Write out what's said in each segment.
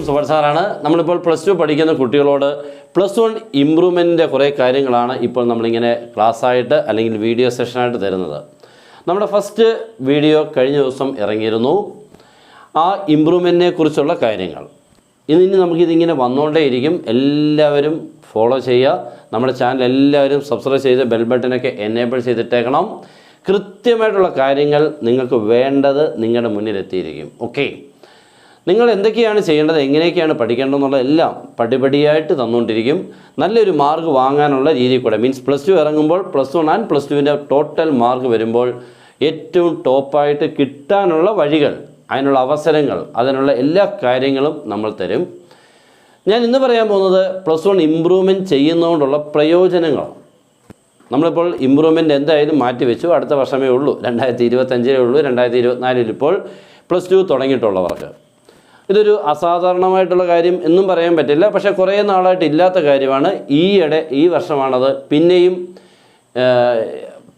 സുബർ സാറാണ്. നമ്മളിപ്പോൾ +2 പഠിക്കുന്ന കുട്ടികളോട് +1 ഇമ്പ്രൂവ്മെൻറ്റിൻ്റെ കുറേ കാര്യങ്ങളാണ് ഇപ്പോൾ നമ്മളിങ്ങനെ ക്ലാസ്സായിട്ട് അല്ലെങ്കിൽ വീഡിയോ സെഷനായിട്ട് തരുന്നത്. നമ്മുടെ ഫസ്റ്റ് വീഡിയോ കഴിഞ്ഞ ദിവസം ഇറങ്ങിയിരുന്നു, ആ ഇമ്പ്രൂവ്മെൻറ്റിനെ കുറിച്ചുള്ള കാര്യങ്ങൾ. ഇനി നമുക്കിതിങ്ങനെ വന്നുകൊണ്ടേയിരിക്കും. എല്ലാവരും ഫോളോ ചെയ്യുക, നമ്മുടെ ചാനൽ എല്ലാവരും സബ്സ്ക്രൈബ് ചെയ്ത് ബെൽ ബട്ടനൊക്കെ എനേബിൾ ചെയ്തിട്ടേക്കണം. കൃത്യമായിട്ടുള്ള കാര്യങ്ങൾ നിങ്ങൾക്ക് വേണ്ടത് നിങ്ങളുടെ മുന്നിലെത്തിയിരിക്കും. ഓക്കെ, നിങ്ങൾ എന്തൊക്കെയാണ് ചെയ്യേണ്ടത്, എങ്ങനെയൊക്കെയാണ് പഠിക്കേണ്ടതെന്നുള്ള എല്ലാം പടിപടിയായിട്ട് തന്നുകൊണ്ടിരിക്കും. നല്ലൊരു മാർക്ക് വാങ്ങാനുള്ള രീതി കൂടെ, മീൻസ് +2 ഇറങ്ങുമ്പോൾ +1 ആൻഡ് +2വിൻ്റെ ടോട്ടൽ മാർക്ക് വരുമ്പോൾ ഏറ്റവും ടോപ്പായിട്ട് കിട്ടാനുള്ള വഴികൾ, അതിനുള്ള അവസരങ്ങൾ, അതിനുള്ള എല്ലാ കാര്യങ്ങളും നമ്മൾ തരും. ഞാൻ ഇന്ന് പറയാൻ പോകുന്നത് +1 ഇമ്പ്രൂവ്മെൻറ്റ് ചെയ്യുന്നതുകൊണ്ടുള്ള പ്രയോജനങ്ങളാണ്. നമ്മളിപ്പോൾ ഇമ്പ്രൂവ്മെൻറ്റ് എന്തായാലും മാറ്റിവെച്ചു, അടുത്ത വർഷമേ ഉള്ളൂ, 2025 ഉള്ളൂ. 2024 ഇപ്പോൾ +2 തുടങ്ങിയിട്ടുള്ളവർക്ക് ഇതൊരു അസാധാരണമായിട്ടുള്ള കാര്യം എന്നും പറയാൻ പറ്റില്ല. പക്ഷേ കുറേ നാളായിട്ട് ഇല്ലാത്ത കാര്യമാണ്. ഈ വർഷമാണത് പിന്നെയും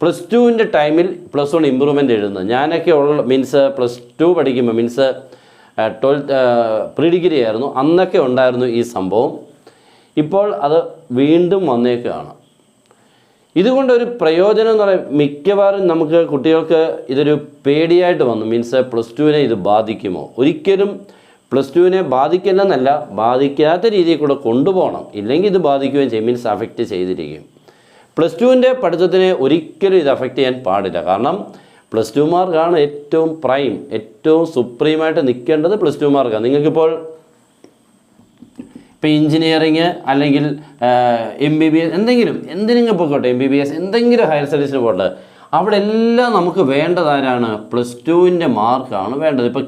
+2വിൻ്റെ ടൈമിൽ +1 ഇമ്പ്രൂവ്മെൻറ്റ് എഴുതുന്നത്. ഞാനൊക്കെ മീൻസ് +2 പഠിക്കുമ്പോൾ, മീൻസ് 12th പ്രീ ഡിഗ്രി ആയിരുന്നു, അന്നൊക്കെ ഉണ്ടായിരുന്നു ഈ സംഭവം. ഇപ്പോൾ അത് വീണ്ടും വന്നേക്കുകയാണ്. ഇതുകൊണ്ടൊരു പ്രയോജനം എന്ന് പറയുന്നത്, മിക്കവാറും നമുക്ക് കുട്ടികൾക്ക് ഇതൊരു പേടിയായിട്ട് വന്നു. മീൻസ് +2വിനെ ഇത് ബാധിക്കുമോ? ഒരിക്കലും +2വിനെ ബാധിക്കില്ലെന്നല്ല, ബാധിക്കാത്ത രീതിയിൽ കൂടെ കൊണ്ടുപോകണം. ഇല്ലെങ്കിൽ ഇത് ബാധിക്കുകയും ചെയ്യും, മീൻസ് അഫക്റ്റ് ചെയ്തിരിക്കും. +2വിൻ്റെ പഠിത്തത്തിനെ ഒരിക്കലും ഇത് അഫക്റ്റ് ചെയ്യാൻ പാടില്ല. കാരണം +2 മാർക്കാണ് ഏറ്റവും പ്രൈം, ഏറ്റവും സുപ്രീമായിട്ട് നിൽക്കേണ്ടത് +2 മാർക്കാണ്. നിങ്ങൾക്കിപ്പോൾ ഇപ്പോൾ എഞ്ചിനീയറിങ് അല്ലെങ്കിൽ MBBS എന്തെങ്കിലും പോകട്ടെ, MBBS എന്തെങ്കിലും ഹയർ സ്റ്റഡീസിന് പോകട്ടെ, അവിടെ എല്ലാം നമുക്ക് വേണ്ടതാരാണ്? +2വിൻ്റെ മാർക്കാണ് വേണ്ടത്. ഇപ്പോൾ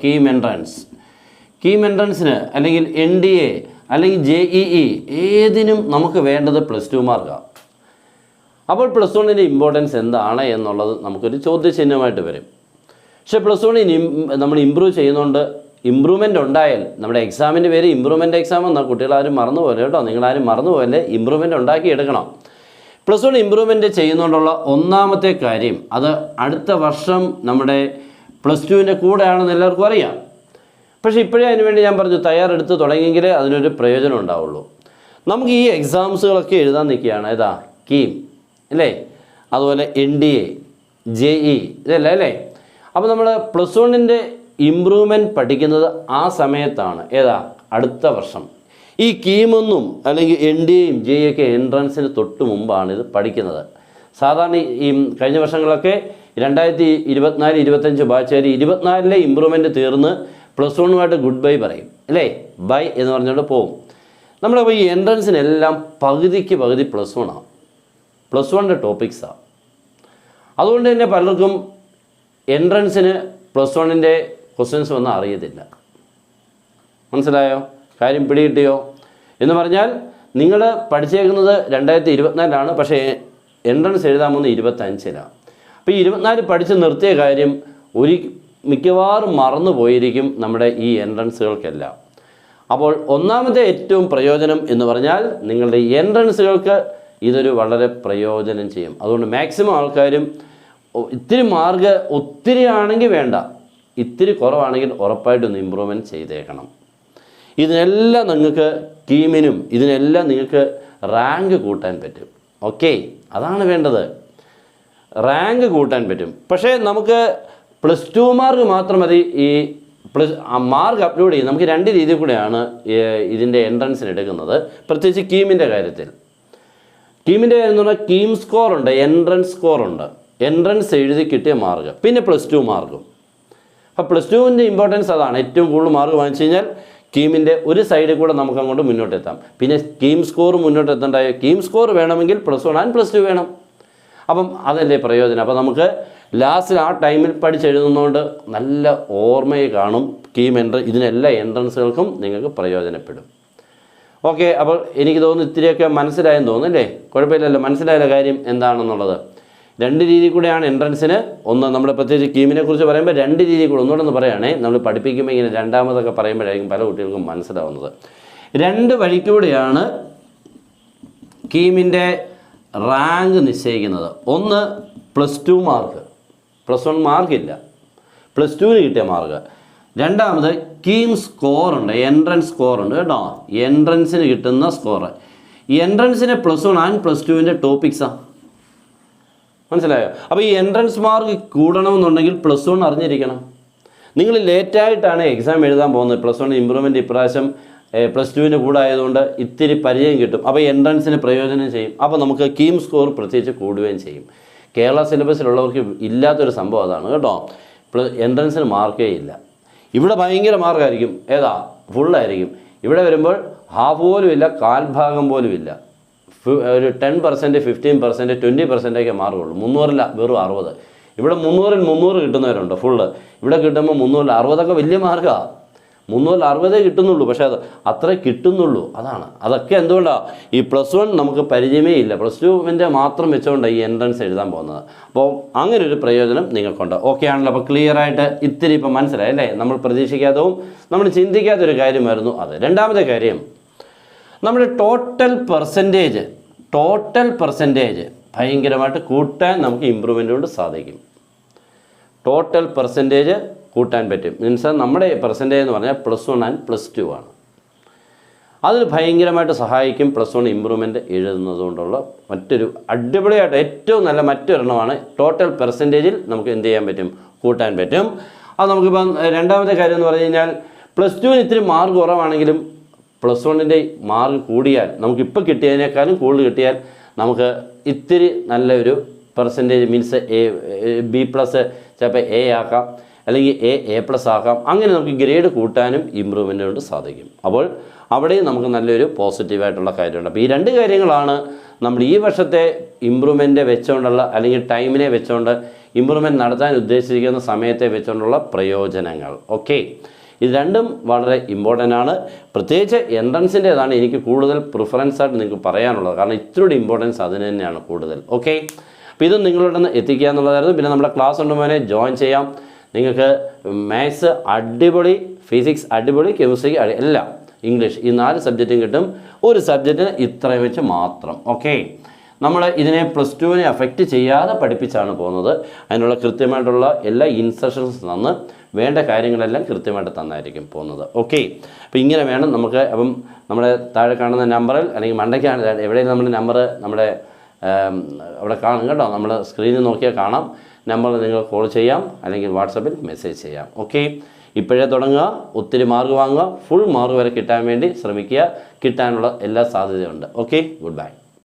കീം എൻട്രൻസിന് അല്ലെങ്കിൽ NDA അല്ലെങ്കിൽ JEE ഏതിനും നമുക്ക് വേണ്ടത് +2 മാർക്കാണ്. അപ്പോൾ +1ൻ്റെ ഇമ്പോർട്ടൻസ് എന്താണ് എന്നുള്ളത് നമുക്കൊരു ചോദ്യചിഹ്നമായിട്ട് വരും. പക്ഷേ +1 നമ്മൾ ഇമ്പ്രൂവ് ചെയ്യുന്നതുകൊണ്ട് ഇമ്പ്രൂവ്മെൻ്റ് ഉണ്ടായാൽ, നമ്മുടെ എക്സാമിൻ്റെ പേര് ഇമ്പ്രൂവ്മെൻ്റ് എക്സാം എന്നാൽ കുട്ടികളാരും മറന്നുപോലെ കേട്ടോ, നിങ്ങളാരും മറന്നുപോലെ ഇമ്പ്രൂവ്മെൻ്റ് ഉണ്ടാക്കി എടുക്കണം. +1 ഇമ്പ്രൂവ്മെൻ്റ് ചെയ്യുന്നതുകൊണ്ടുള്ള ഒന്നാമത്തെ കാര്യം, അത് അടുത്ത വർഷം നമ്മുടെ +2വിൻ്റെ കൂടെയാണെന്ന് എല്ലാവർക്കും അറിയാം. പക്ഷേ ഇപ്പോഴേ അതിനുവേണ്ടി ഞാൻ പറഞ്ഞു, തയ്യാറെടുത്ത് തുടങ്ങിയെങ്കിലേ അതിനൊരു പ്രയോജനം ഉണ്ടാവുള്ളൂ. നമുക്ക് ഈ എക്സാംസുകളൊക്കെ എഴുതാൻ നിൽക്കുകയാണ്, ഏതാ കീം അല്ലേ, അതുപോലെ NDA JE ഇതല്ലേ അല്ലേ. അപ്പോൾ നമ്മൾ +1ൻ്റെ ഇമ്പ്രൂവ്മെൻറ്റ് പഠിക്കുന്നത് ആ സമയത്താണ്, ഏതാ അടുത്ത വർഷം. ഈ കീമൊന്നും അല്ലെങ്കിൽ NDAയും JEയൊക്കെ എൻട്രൻസിന് തൊട്ട് മുമ്പാണ് ഇത് പഠിക്കുന്നത്. സാധാരണ ഈ കഴിഞ്ഞ വർഷങ്ങളൊക്കെ 2024-25 ബാച്ചുകാർ 24-ലെ ഇമ്പ്രൂവ്മെൻറ്റ് തീർന്ന് +1-നുമായിട്ട് ഗുഡ് ബൈ പറയും അല്ലേ, ബൈ എന്ന് പറഞ്ഞുകൊണ്ട് പോകും. നമ്മളപ്പോൾ ഈ എൻട്രൻസിനെല്ലാം പകുതിക്ക് പകുതി +1ആണ്, +1ൻ്റെ ടോപ്പിക്സാണ്. അതുകൊണ്ട് തന്നെ പലർക്കും എൻട്രൻസിന് +1ൻ്റെ ക്വസ്റ്റ്യൻസ് ഒന്നും അറിയത്തില്ല. മനസ്സിലായോ? കാര്യം പിടികിട്ടിയോ എന്ന് പറഞ്ഞാൽ, നിങ്ങൾ പഠിച്ചേക്കുന്നത് 2024-ലാണ്, പക്ഷേ എൻട്രൻസ് എഴുതാൻ പോകുന്നത് 2025-ലാണ്. അപ്പോൾ ഈ 24 പഠിച്ച് നിർത്തിയ കാര്യം മിക്കവാറും മറന്നു പോയിരിക്കും നമ്മുടെ ഈ എൻട്രൻസുകൾക്കെല്ലാം. അപ്പോൾ ഒന്നാമത്തെ ഏറ്റവും പ്രയോജനം എന്ന് പറഞ്ഞാൽ, നിങ്ങളുടെ എൻട്രൻസുകൾക്ക് ഇതൊരു വളരെ പ്രയോജനം ചെയ്യും. അതുകൊണ്ട് മാക്സിമം ആൾക്കാരും ഇത്തിരി മാർക്ക് ഒത്തിരി ആണെങ്കിൽ വേണ്ട, ഇത്തിരി കുറവാണെങ്കിൽ ഉറപ്പായിട്ടൊന്ന് ഇമ്പ്രൂവ്മെൻറ്റ് ചെയ്തേക്കണം. ഇതിനെല്ലാം നിങ്ങൾക്ക് കീമിനും ഇതിനെല്ലാം നിങ്ങൾക്ക് റാങ്ക് കൂട്ടാൻ പറ്റും. ഓക്കെ, അതാണ് വേണ്ടത്, റാങ്ക് കൂട്ടാൻ പറ്റും. പക്ഷേ നമുക്ക് +2 മാർക്ക് മാത്രം മതി. ഈ മാർക്ക് അപ്ലോഡ് ചെയ്യും. നമുക്ക് 2 രീതിയിൽ കൂടെയാണ് ഇതിൻ്റെ എൻട്രൻസിന് എടുക്കുന്നത്, പ്രത്യേകിച്ച് കീമിൻ്റെ കാര്യത്തിൽ. കീമിൻ്റെ കാര്യം എന്ന് പറഞ്ഞാൽ കീം സ്കോറുണ്ട്, എൻട്രൻസ് സ്കോറുണ്ട്, എൻട്രൻസ് എഴുതി കിട്ടിയ മാർക്ക്, പിന്നെ +2 മാർക്കും. അപ്പോൾ +2വിൻ്റെ ഇമ്പോർട്ടൻസ് അതാണ്. ഏറ്റവും കൂടുതൽ മാർക്ക് വാങ്ങിച്ചു കഴിഞ്ഞാൽ കീമിൻ്റെ ഒരു സൈഡിൽ കൂടെ നമുക്ക് അങ്ങോട്ട് മുന്നോട്ടെത്താം. പിന്നെ കീം സ്കോർ മുന്നോട്ടെത്തേണ്ടായ കീം സ്കോർ വേണമെങ്കിൽ +1 ആൻഡ് +2 വേണം. അപ്പം അതല്ലേ പ്രയോജനം. അപ്പോൾ നമുക്ക് ലാസ്റ്റിൽ ആ ടൈമിൽ പഠിച്ചെഴുതുന്നതുകൊണ്ട് നല്ല ഓർമ്മയെ കാണും. കീം ഇതിനെല്ലാ എൻട്രൻസുകൾക്കും നിങ്ങൾക്ക് പ്രയോജനപ്പെടും. ഓക്കെ, അപ്പോൾ എനിക്ക് തോന്നുന്നു ഇത്തിരിയൊക്കെ മനസ്സിലായെന്ന് തോന്നുന്നു അല്ലേ? കുഴപ്പമില്ലല്ലോ, മനസ്സിലായ കാര്യം എന്താണെന്നുള്ളത്. 2 രീതിയിൽ കൂടെയാണ് എൻട്രൻസിന്. ഒന്ന്, നമ്മൾ പ്രത്യേകിച്ച് കീമിനെ കുറിച്ച് പറയുമ്പോൾ 2 രീതിയിൽ കൂടെ, ഒന്നുകൂടെ ഒന്ന് പറയുകയാണേ, നമ്മൾ പഠിപ്പിക്കുമ്പോൾ ഇങ്ങനെ രണ്ടാമതൊക്കെ പറയുമ്പോഴായിരിക്കും പല കുട്ടികൾക്കും മനസ്സിലാവുന്നത്. 2 വഴിക്കൂടെയാണ് കീമിൻ്റെ റാങ്ക് നിശ്ചയിക്കുന്നത്. ഒന്ന് +2 മാർക്ക്, +1 മാർക്കില്ല, +2ന് കിട്ടിയ മാർക്ക്. രണ്ടാമത് കീം സ്കോർ ഉണ്ട്, എൻട്രൻസ് സ്കോർ ഉണ്ട് കേട്ടോ. എൻട്രൻസിന് കിട്ടുന്ന സ്കോർ, എൻട്രൻസിന് +1 ആൻഡ് +2 ടോപ്പിക്സാണ്. മനസ്സിലായോ? അപ്പോൾ ഈ എൻട്രൻസ് മാർക്ക് കൂടണമെന്നുണ്ടെങ്കിൽ +1 അറിഞ്ഞിരിക്കണം. നിങ്ങൾ ലേറ്റായിട്ടാണ് എക്സാം എഴുതാൻ പോകുന്നത്. +1 ഇമ്പ്രൂവ്മെൻറ്റ് ഇപ്രാവശ്യം +2 കൂടെ ആയതുകൊണ്ട് ഇത്തിരി പരിചയം കിട്ടും. അപ്പോൾ എൻട്രൻസിന് പ്രയോജനം ചെയ്യും. അപ്പോൾ നമുക്ക് കീം സ്കോർ പ്രത്യേകിച്ച് കൂടുകയും ചെയ്യും. കേരള സിലബസിലുള്ളവർക്ക് ഇല്ലാത്തൊരു സംഭവം അതാണ് കേട്ടോ. എൻട്രൻസിന് മാർക്കേ ഇല്ല. ഇവിടെ ഭയങ്കര മാർക്കായിരിക്കും, ഏതാ ഫുള്ളായിരിക്കും. ഇവിടെ വരുമ്പോൾ ഹാഫ് പോലും ഇല്ല, കാൽഭാഗം പോലും ഇല്ല. ഒരു 10%, 15%, 20% മാർക്കുള്ളൂ. 300-ൽ വെറും 60. ഇവിടെ 300-ൽ 300 കിട്ടുന്നവരുണ്ട് ഫുള്ള്. ഇവിടെ കിട്ടുമ്പോൾ 300-ൽ 60 വലിയ മാർക്കാണ്. 300-ൽ 60 കിട്ടുന്നുള്ളൂ, പക്ഷേ അത് അത്രേ കിട്ടുന്നുള്ളൂ. അതൊക്കെ എന്തുകൊണ്ടാണ്? ഈ +1 നമുക്ക് പരിചയമേ ഇല്ല. +2 മാത്രം വെച്ചുകൊണ്ടാണ് ഈ എൻട്രൻസ് എഴുതാൻ പോകുന്നത്. അപ്പോൾ അങ്ങനെ ഒരു പ്രയോജനം നിങ്ങൾക്കുണ്ട്. ഓക്കെ ആണല്ലോ? അപ്പോൾ ക്ലിയറായിട്ട് ഇത്തിരി ഇപ്പം മനസ്സിലായി അല്ലേ? നമ്മൾ പ്രതീക്ഷിക്കാത്തതും നമ്മൾ ചിന്തിക്കാത്തൊരു കാര്യമായിരുന്നു അത്. രണ്ടാമത്തെ കാര്യം, നമ്മുടെ ടോട്ടൽ പെർസെൻറ്റേജ് ഭയങ്കരമായിട്ട് കൂട്ടാൻ നമുക്ക് ഇമ്പ്രൂവ്മെൻ്റ് കൊണ്ട് സാധിക്കും. ടോട്ടൽ പെർസെൻറ്റേജ് കൂട്ടാൻ പറ്റും. മീൻസ് നമ്മുടെ പെർസെൻറ്റേജ് എന്ന് പറഞ്ഞാൽ +1 ആൻഡ് +2 ആണ്. അതിന് ഭയങ്കരമായിട്ട് സഹായിക്കും +1 ഇമ്പ്രൂവ്മെൻറ്റ് എഴുതുന്നതുകൊണ്ടുള്ള മറ്റൊരു അടിപൊളിയായിട്ട് ഏറ്റവും നല്ല മറ്റൊരെണ്ണമാണ് ടോട്ടൽ പെർസെൻറ്റേജിൽ നമുക്ക് എന്ത് ചെയ്യാൻ പറ്റും? കൂട്ടാൻ പറ്റും. അത് നമുക്കിപ്പം രണ്ടാമത്തെ കാര്യം എന്ന് പറഞ്ഞു കഴിഞ്ഞാൽ +2 ഇത്തിരി മാർക്ക് കുറവാണെങ്കിലും +1 മാർക്ക് കൂടിയാൽ, നമുക്കിപ്പോൾ കിട്ടിയതിനേക്കാളും കൂടുതൽ കിട്ടിയാൽ നമുക്ക് ഇത്തിരി നല്ലൊരു പെർസെൻറ്റേജ്, മീൻസ് B+ ചിലപ്പോൾ A ആക്കാം, അല്ലെങ്കിൽ A+ ആക്കാം. അങ്ങനെ നമുക്ക് ഗ്രേഡ് കൂട്ടാനും ഇമ്പ്രൂവ്മെൻ്റ് കൊണ്ട് സാധിക്കും. അപ്പോൾ അവിടെയും നമുക്ക് നല്ലൊരു പോസിറ്റീവായിട്ടുള്ള കാര്യമുണ്ട്. അപ്പോൾ ഈ രണ്ട് കാര്യങ്ങളാണ് നമ്മൾ ഈ വർഷത്തെ ഇമ്പ്രൂവ്മെൻറ്റ് വെച്ചുകൊണ്ടുള്ള, അല്ലെങ്കിൽ ടൈമിനെ വെച്ചുകൊണ്ട് ഇമ്പ്രൂവ്മെൻറ്റ് നടത്താൻ ഉദ്ദേശിച്ചിരിക്കുന്ന സമയത്തെ വെച്ചുകൊണ്ടുള്ള പ്രയോജനങ്ങൾ. ഓക്കെ, ഇത് രണ്ടും വളരെ ഇമ്പോർട്ടൻ്റ് ആണ്. പ്രത്യേകിച്ച് എൻട്രൻസിൻ്റേതാണ് എനിക്ക് കൂടുതൽ പ്രിഫറൻസ് ആയിട്ട് നിങ്ങൾക്ക് പറയാനുള്ളത്. കാരണം ഇത്തിരി ഇമ്പോർട്ടൻസ് അതിന് തന്നെയാണ് കൂടുതൽ. ഓക്കെ, അപ്പോൾ ഇത് നിങ്ങളുടെ നിന്ന് എത്തിക്കുക എന്നുള്ളതായിരുന്നു. പിന്നെ നമ്മുടെ ക്ലാസ് ഉണ്ടെങ്കിൽ ജോയിൻ ചെയ്യാം. നിങ്ങൾക്ക് മാത്സ് അടിപൊളി, ഫിസിക്സ് അടിപൊളി, കെമിസ്ട്രി എല്ലാം, ഇംഗ്ലീഷ്, ഈ 4 സബ്ജക്റ്റും കിട്ടും. ഒരു സബ്ജക്റ്റിന് ഇത്രയും വെച്ച് മാത്രം. ഓക്കെ, നമ്മൾ ഇതിനെ +2 അഫക്റ്റ് ചെയ്യാതെ പഠിപ്പിച്ചാണ് പോകുന്നത്. അതിനുള്ള കൃത്യമായിട്ടുള്ള എല്ലാ ഇൻസ്ട്രക്ഷൻസ് തന്ന് വേണ്ട കാര്യങ്ങളെല്ലാം കൃത്യമായിട്ട് തന്നായിരിക്കും പോകുന്നത്. ഓക്കെ, അപ്പോൾ ഇങ്ങനെ വേണം നമുക്ക്. അപ്പം നമ്മുടെ താഴെ കാണുന്ന നമ്പറിൽ, അല്ലെങ്കിൽ മണ്ടയ്ക്കാണ് എവിടെയും നമ്മുടെ നമ്പർ നമ്മുടെ അവിടെ കാണും കേട്ടോ. നമ്മൾ സ്ക്രീനിൽ നോക്കിയാൽ കാണാം. നമ്പറിൽ നിങ്ങൾ കോൾ ചെയ്യാം, അല്ലെങ്കിൽ വാട്സപ്പിൽ മെസ്സേജ് ചെയ്യാം. ഓക്കെ, ഇപ്പോഴേ തുടങ്ങുക, ഒത്തിരി മാർക്ക് വാങ്ങുക, ഫുൾ മാർക്ക് വരെ കിട്ടാൻ വേണ്ടി ശ്രമിക്കുക. കിട്ടാനുള്ള എല്ലാ സാധ്യതയുണ്ട്. Okay, good bye.